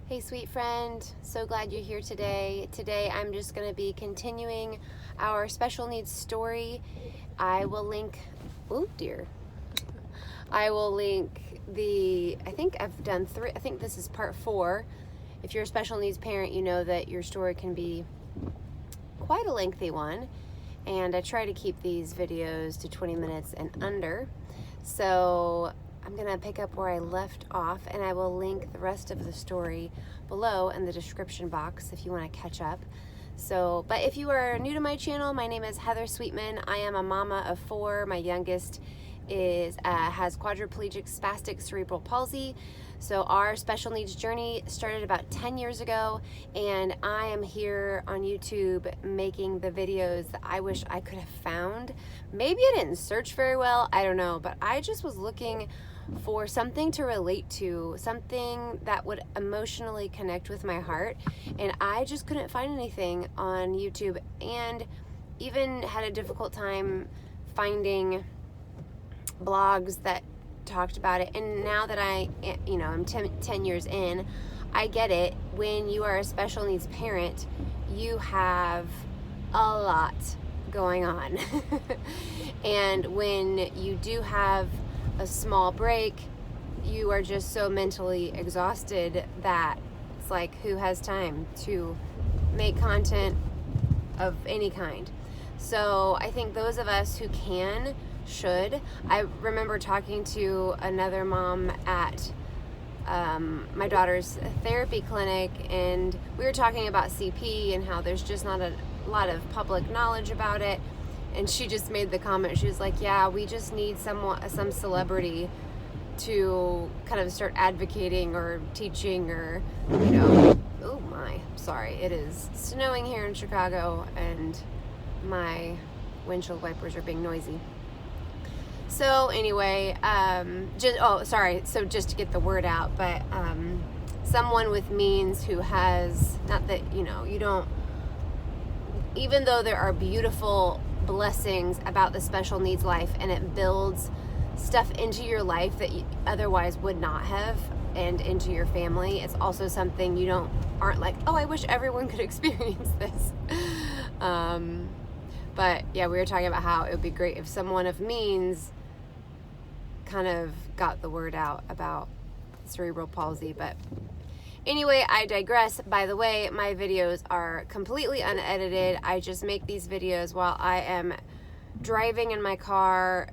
Hey sweet friend, so glad you're here today. Today I'm just going to be continuing our special needs story. I will link, oh dear, I will link I think I've done 3, I think this is part 4. If you're a special needs parent, you know that your story can be quite a lengthy one. And I try to keep these videos to 20 minutes and under. So I'm going to pick up where I left off, and I will link the rest of the story below in the description box if you want to catch up. But if you are new to my channel, my name is Heather Sweetman. I am a mama of 4. My youngest has quadriplegic spastic cerebral palsy. So our special needs journey started about 10 years ago, and I am here on YouTube making the videos that I wish I could have found. Maybe I didn't search very well, I don't know, but I just was looking for something to relate to, something that would emotionally connect with my heart, and I just couldn't find anything on YouTube, and even had a difficult time finding blogs that talked about it. And now that I'm 10 years in, I get it. When you are a special needs parent, you have a lot going on. And when you do have a small break, you are just so mentally exhausted that it's like, who has time to make content of any kind? So I think those of us who should. I remember talking to another mom at my daughter's therapy clinic, and we were talking about CP and how there's just not a lot of public knowledge about it. And she just made the comment, she was like, yeah, we just need some celebrity to kind of start advocating or teaching, or, oh my, sorry, it is snowing here in Chicago and my windshield wipers are being noisy. So anyway, so just to get the word out, but someone with means who has, not that, you don't, even though there are beautiful blessings about the special needs life, and it builds stuff into your life that you otherwise would not have, and into your family, it's also something you aren't like, oh, I wish everyone could experience this. But yeah, we were talking about how it would be great if someone of means kind of got the word out about cerebral palsy. But anyway, I digress. By the way, my videos are completely unedited. I just make these videos while I am driving in my car,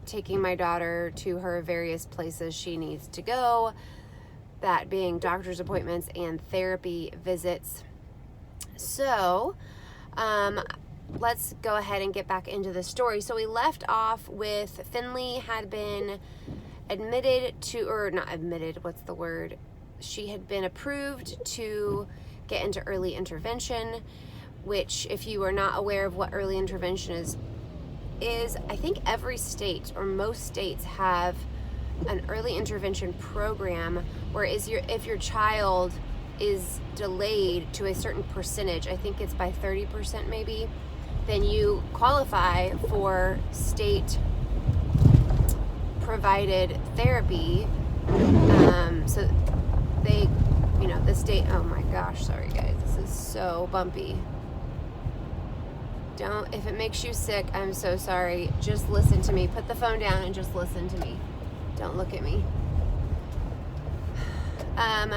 taking my daughter to her various places she needs to go, that being doctor's appointments and therapy visits. So, let's go ahead and get back into the story. So we left off with Finley had been she had been approved to get into early intervention, which, if you are not aware of what early intervention is I think every state or most states have an early intervention program where if your child is delayed to a certain percentage, I think it's by 30% maybe, then you qualify for state provided therapy. So they, the state, oh my gosh, sorry guys, this is so bumpy. If it makes you sick, I'm so sorry. Just listen to me. Put the phone down and just listen to me. Don't look at me. And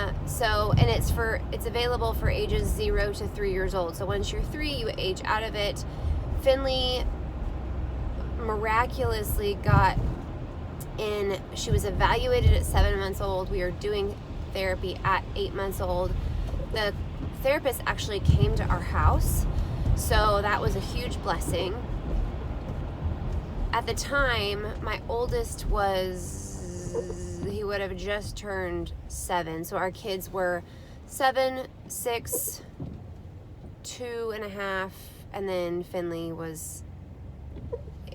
it's available for ages 0 to 3 years old. So once you're 3, you age out of it. Finley miraculously got in. She was evaluated at 7 months old. We are doing therapy at 8 months old. The therapist actually came to our house, so that was a huge blessing. At the time, my oldest he would have just turned 7. So our kids were 7, 6, 2.5, and then Finley was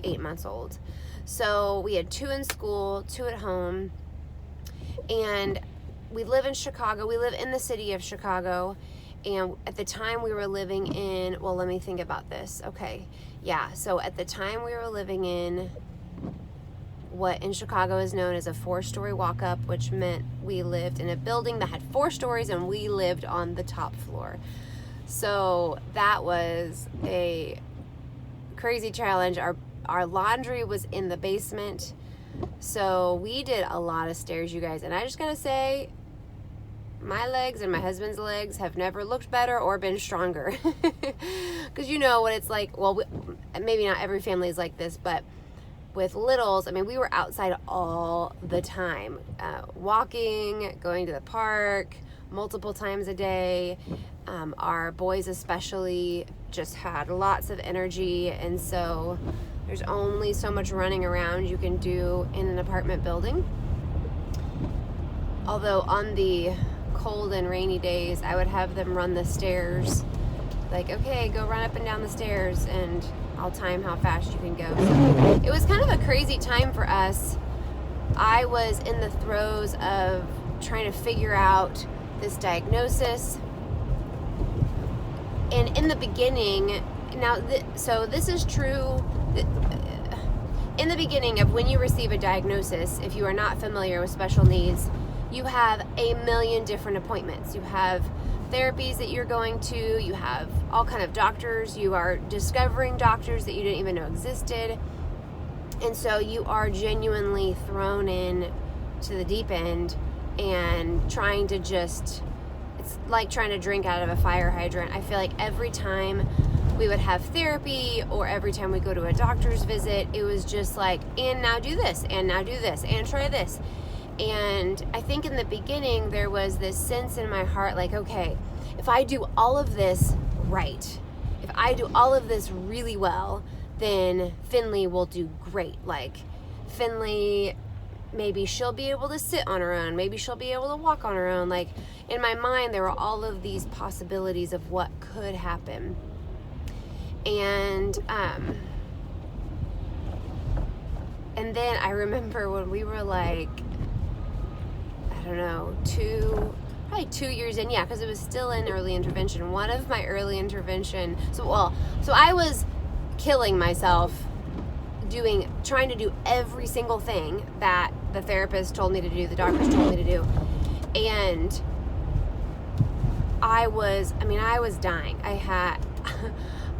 8 months old. So we had 2 in school, 2 at home, and we live in Chicago. We live in the city of Chicago, and at the time we were living in, well, let me think about this. Okay, yeah, so at the time we were living in what in Chicago is known as a 4-story walk-up, which meant we lived in a building that had 4 stories and we lived on the top floor. So that was a crazy challenge. Our laundry was in the basement, so we did a lot of stairs, you guys. And I just gotta say, my legs and my husband's legs have never looked better or been stronger. Because you know what it's like. Well, maybe not every family is like this, but with littles, I mean, we were outside all the time, walking, going to the park multiple times a day. Our boys especially just had lots of energy, and so there's only so much running around you can do in an apartment building. Although on the cold and rainy days, I would have them run the stairs. Like, okay, go run up and down the stairs, and I'll time how fast you can go. So it was kind of a crazy time for us. I was in the throes of trying to figure out this diagnosis. And in the beginning, so this is true. In the beginning of when you receive a diagnosis, if you are not familiar with special needs, you have a million different appointments. You have therapies that you're going to, you have all kind of doctors, you are discovering doctors that you didn't even know existed. And so you are genuinely thrown in to the deep end and trying to it's like trying to drink out of a fire hydrant. I feel like every time we would have therapy or every time we go to a doctor's visit, it was just like, and now do this, and now do this, and try this. And I think in the beginning there was this sense in my heart like, okay, if I do all of this right, if I do all of this really well, then Finley will do great. Like, Finley, maybe she'll be able to sit on her own, maybe she'll be able to walk on her own. Like, in my mind there were all of these possibilities of what could happen. And then I remember when we were like, I don't know, probably 2 years in, yeah, because it was still in early intervention. One of my early intervention, so I was killing myself trying to do every single thing that the therapist told me to do, the doctors told me to do. And I was dying.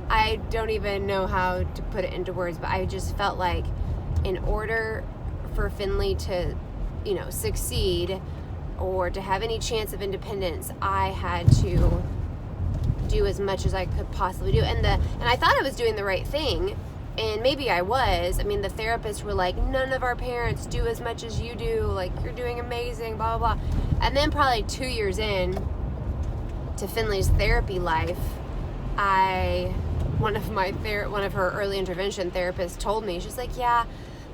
I don't even know how to put it into words, but I just felt like in order for Finley to, succeed or to have any chance of independence, I had to do as much as I could possibly do. And I thought I was doing the right thing, and maybe I was. I mean, the therapists were like, none of our parents do as much as you do, like, you're doing amazing, blah, blah, blah. And then probably 2 years in to Finley's therapy life, one of her early intervention therapists told me, she's like, yeah,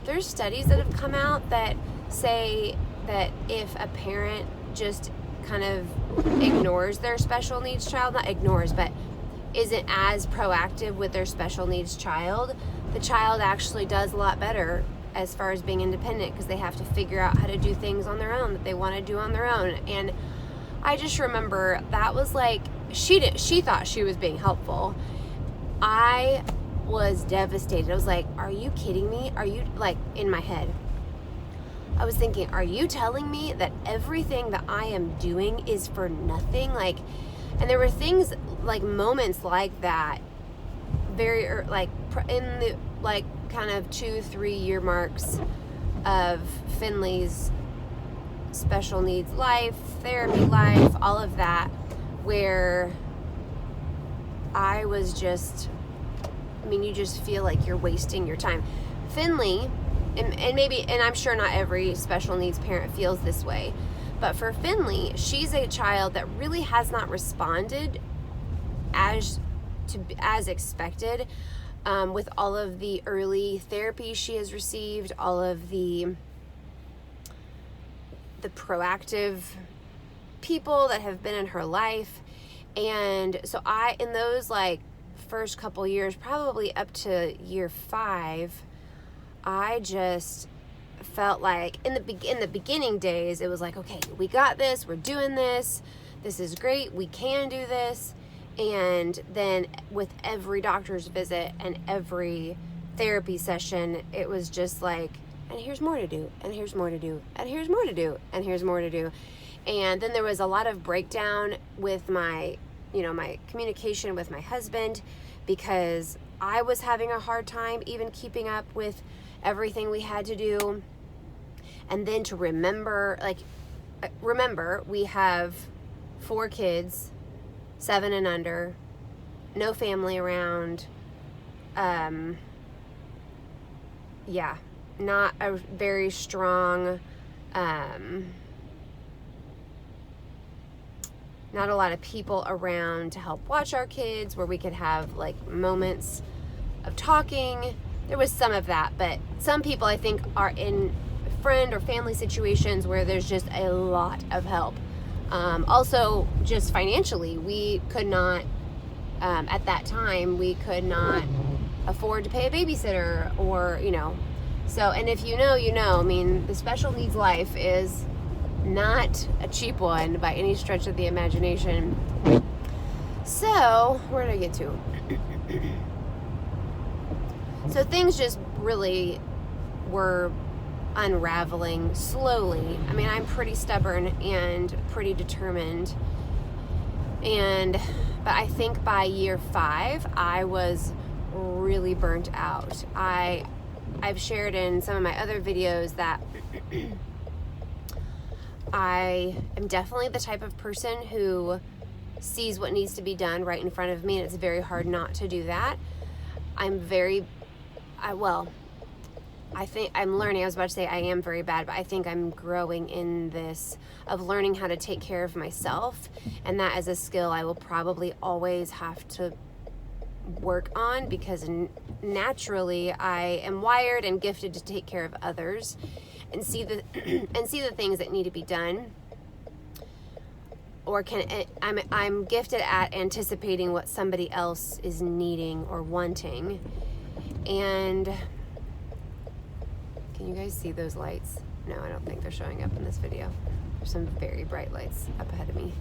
there's studies that have come out that say that if a parent just kind of ignores their special needs child, not ignores, but isn't as proactive with their special needs child, the child actually does a lot better as far as being independent, because they have to figure out how to do things on their own that they want to do on their own. And I just remember that was like, she thought she was being helpful. I was devastated. I was like, are you kidding me? Are you, like, in my head, I was thinking, are you telling me that everything that I am doing is for nothing? Like, and there were things, like, moments like that, like, in the, like, kind of 2-3 year marks of Finley's special needs life, therapy life, all of that, where I was just, you just feel like you're wasting your time. Finley, and I'm sure not every special needs parent feels this way, but for Finley, she's a child that really has not responded as expected, with all of the early therapy she has received, all of the proactive people that have been in her life. And so in those, like, first couple years, probably up to year 5, I just felt like in the beginning days, it was like, okay, we got this, we're doing this is great, we can do this. And then with every doctor's visit and every therapy session, it was just like and here's more to do, and here's more to do, and here's more to do, and here's more to do. And then there was a lot of breakdown with my communication with my husband, because I was having a hard time even keeping up with everything we had to do. And then to remember, we have 4 kids, 7 and under, no family around. Not a very strong, not a lot of people around to help watch our kids where we could have like moments of talking. There was some of that, but some people I think are in friend or family situations where there's just a lot of help. Also, just financially, we could not, at that time, we could not afford to pay a babysitter or, So, and if you know, I mean, the special needs life is not a cheap one by any stretch of the imagination. So, where did I get to? So things just really were unraveling slowly. I mean, I'm pretty stubborn and pretty determined. But I think by year 5, I was really burnt out. I've shared in some of my other videos that I am definitely the type of person who sees what needs to be done right in front of me, and it's very hard not to do that. I think I'm learning. I was about to say I am very bad, but I think I'm growing in this of learning how to take care of myself, and that is a skill I will probably always have to work on, because naturally I am wired and gifted to take care of others and see the things that need to be done, or I'm gifted at anticipating what somebody else is needing or wanting. And can you guys see those lights? No, I don't think they're showing up in this video. There's some very bright lights up ahead of me.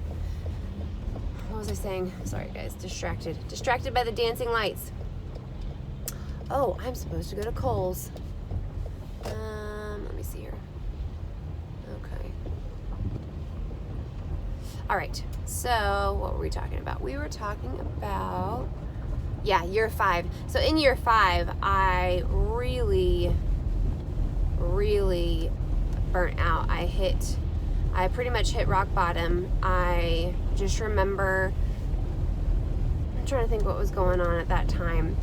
What was I saying? Sorry guys, distracted by the dancing lights. Oh, I'm supposed to go to Kohl's. Let me see here. Okay. All right, so what were we talking about? We were talking about, year 5. So in year 5, I really burnt out. I pretty much hit rock bottom. I just remember, I'm trying to think what was going on at that time.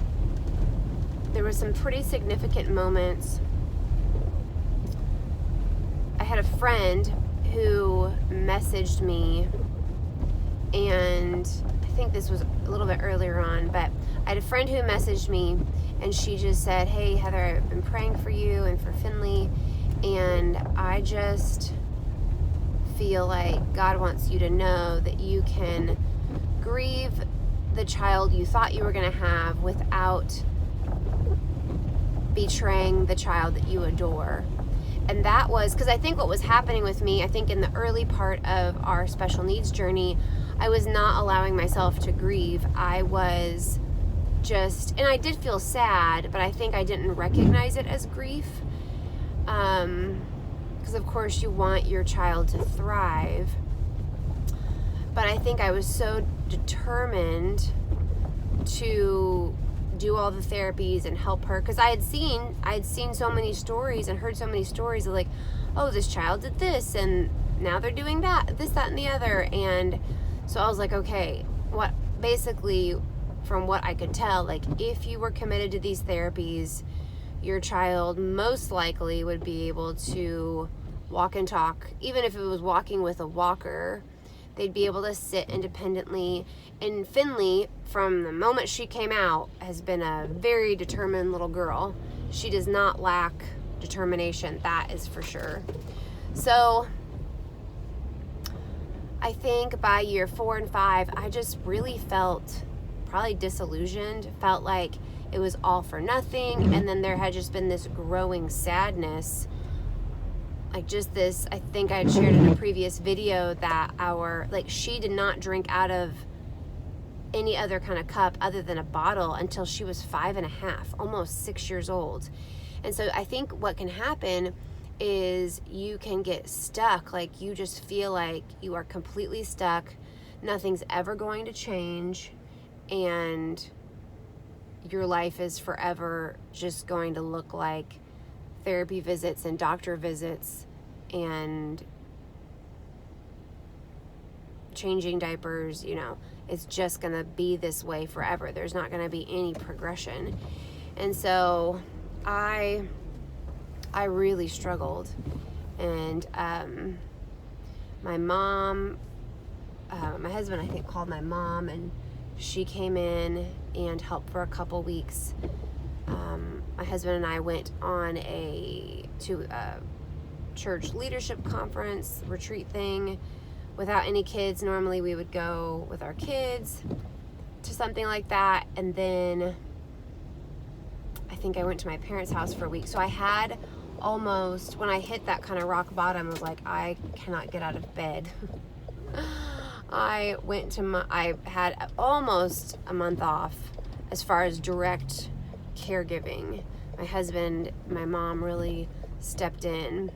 There were some pretty significant moments. I had a friend who messaged me, and I think this was a little bit earlier on, but I had a friend who messaged me, and she just said, "Hey Heather, I've been praying for you and for Finley, and I just feel like God wants you to know that you can grieve the child you thought you were going to have without betraying the child that you adore." And that was because I think what was happening with me, I think in the early part of our special needs journey, I was not allowing myself to grieve. I was just, and I did feel sad, but I think I didn't recognize it as grief. Because of course you want your child to thrive. But I think I was so determined to do all the therapies and help her, because I had seen so many stories and heard so many stories of like, oh, this child did this and now they're doing that, this, that, and the other. And so I was like, okay, what basically from what I could tell, like if you were committed to these therapies, your child most likely would be able to walk and talk. Even if it was walking with a walker, they'd be able to sit independently. And Finley, from the moment she came out, has been a very determined little girl. She does not lack determination, that is for sure. So I think by year 4 and 5, I just really felt probably disillusioned, felt like it was all for nothing. And then there had just been this growing sadness, like just this, I think I had shared in a previous video that she did not drink out of any other kind of cup other than a bottle until she was 5 and a half, almost 6 years old. And so I think what can happen is you can get stuck. Like, you just feel like you are completely stuck. Nothing's ever going to change. And your life is forever just going to look like therapy visits and doctor visits and changing diapers. It's just going to be this way forever. There's not going to be any progression. And so I really struggled. And my mom, my husband, I think, called my mom, and she came in and helped for a couple weeks. My husband and I went on to a church leadership conference retreat thing without any kids. Normally we would go with our kids to something like that. And then I think I went to my parents' house for a week. So I had almost, when I hit that kind of rock bottom, I was like, I cannot get out of bed. I had almost a month off as far as direct caregiving. My husband, my mom really stepped in.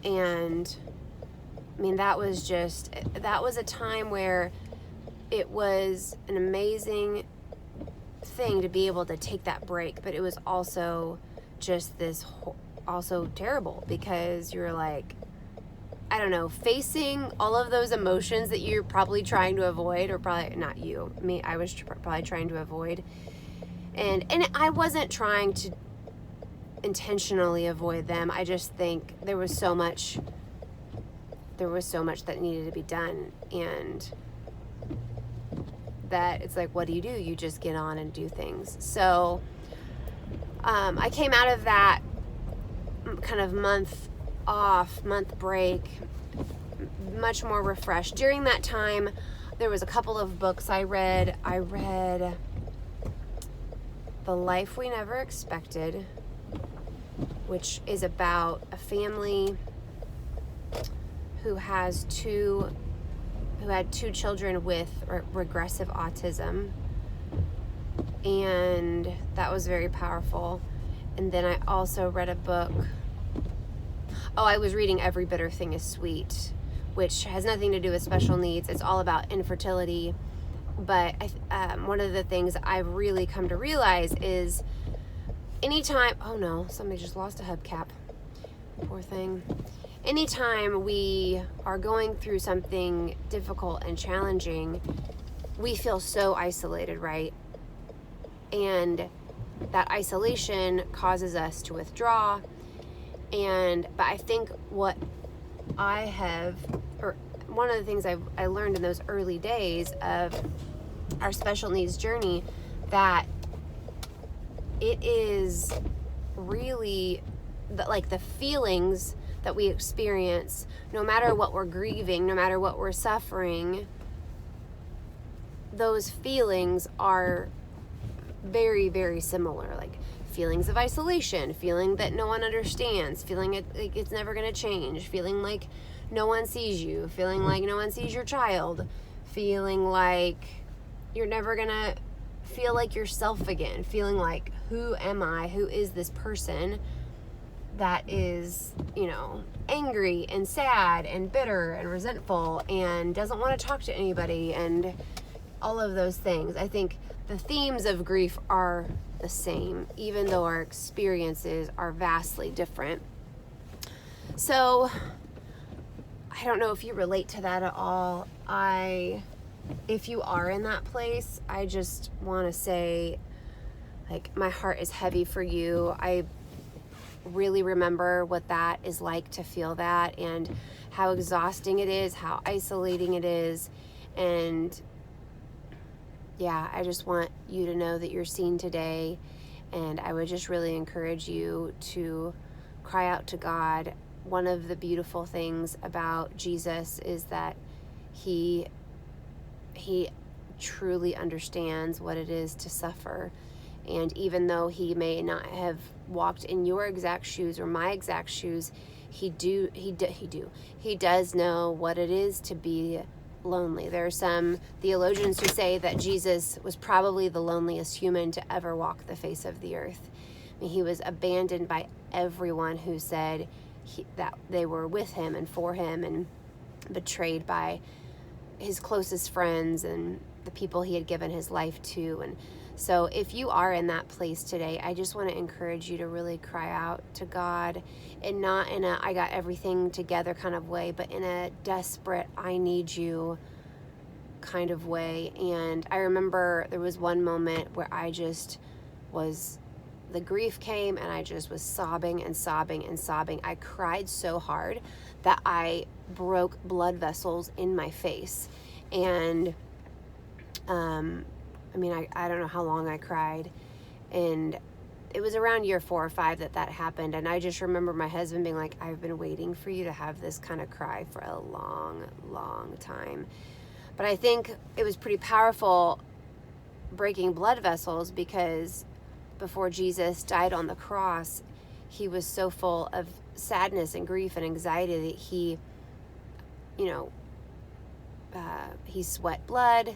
And I mean, that was a time where it was an amazing thing to be able to take that break, but it was also just also terrible, because you're like, I don't know, facing all of those emotions that you're probably trying to avoid, or probably not you, me, I was probably trying to avoid. And I wasn't trying to intentionally avoid them. I just think there was so much that needed to be done, and that it's like, what do? You just get on and do things. So I came out of that kind of month break much more refreshed. During that time, there was a couple of books I read. I read The Life We Never Expected, which is about a family who had two children with regressive autism, and that was very powerful. And then I also read a book. I was reading Every Bitter Thing is Sweet, which has nothing to do with special needs. It's all about infertility. But one of the things I've really come to realize is anytime, oh no, somebody just lost a hubcap. Poor thing. Anytime we are going through something difficult and challenging, we feel so isolated, right? And that isolation causes us to withdraw. But I think one of the things I learned in those early days of our special needs journey, that it is really the feelings that we experience, no matter what we're grieving, no matter what we're suffering, those feelings are very, very similar. Like feelings of isolation, feeling that no one understands, feeling like it's never going to change, feeling like no one sees you, feeling like no one sees your child, feeling like you're never going to feel like yourself again, feeling like, who am I? Who is this person that is, angry and sad and bitter and resentful and doesn't want to talk to anybody, and all of those things. I think the themes of grief are the same, even though our experiences are vastly different. So I don't know if you relate to that at all. If you are in that place, I just want to say, my heart is heavy for you. I really remember what that is like to feel that, and how exhausting it is, how isolating it is. And yeah, I just want you to know that you're seen today, and I would just really encourage you to cry out to God. One of the beautiful things about Jesus is that he truly understands what it is to suffer. And even though he may not have walked in your exact shoes or my exact shoes, he does know what it is to be lonely. There are some theologians who say that Jesus was probably the loneliest human to ever walk the face of the earth, I mean, he was abandoned by everyone who said that they were with him and for him, and betrayed by his closest friends and the people he had given his life to. And so if you are in that place today, I just want to encourage you to really cry out to God, and not in a I got everything together kind of way, but in a desperate I need you kind of way. And I remember there was one moment where the grief came, and I just was sobbing and sobbing and sobbing. I cried so hard that I broke blood vessels in my face. And I mean, I don't know how long I cried, and it was around year 4 or 5 that happened. And I just remember my husband being like, I've been waiting for you to have this kind of cry for a long, long time. But I think it was pretty powerful breaking blood vessels, because before Jesus died on the cross, he was so full of sadness and grief and anxiety that he sweat blood.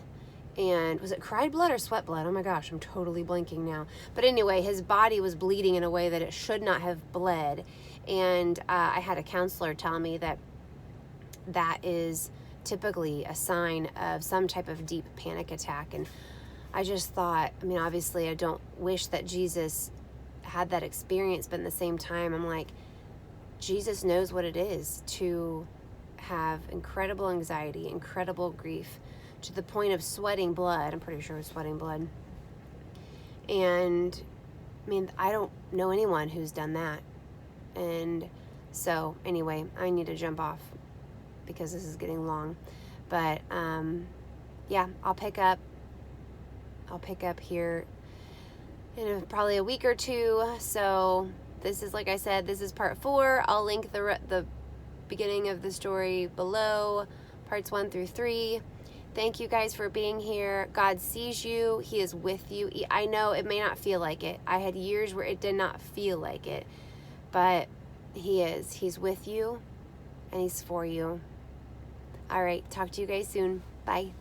And was it cried blood or sweat blood? Oh my gosh, I'm totally blanking now. But anyway, his body was bleeding in a way that it should not have bled. And I had a counselor tell me that is typically a sign of some type of deep panic attack. And I just thought, I mean, obviously I don't wish that Jesus had that experience, but at the same time, I'm like, Jesus knows what it is to have incredible anxiety, incredible grief, to the point of sweating blood. I'm pretty sure it was sweating blood. And I mean, I don't know anyone who's done that. And so anyway, I need to jump off because this is getting long. But yeah, I'll pick up here in probably a week or 2. So this is, like I said, this is part 4. I'll link the beginning of the story below, parts 1 through 3. Thank you guys for being here. God sees you. He is with you. I know it may not feel like it. I had years where it did not feel like it, but he is. He's with you, and he's for you. All right, talk to you guys soon. Bye.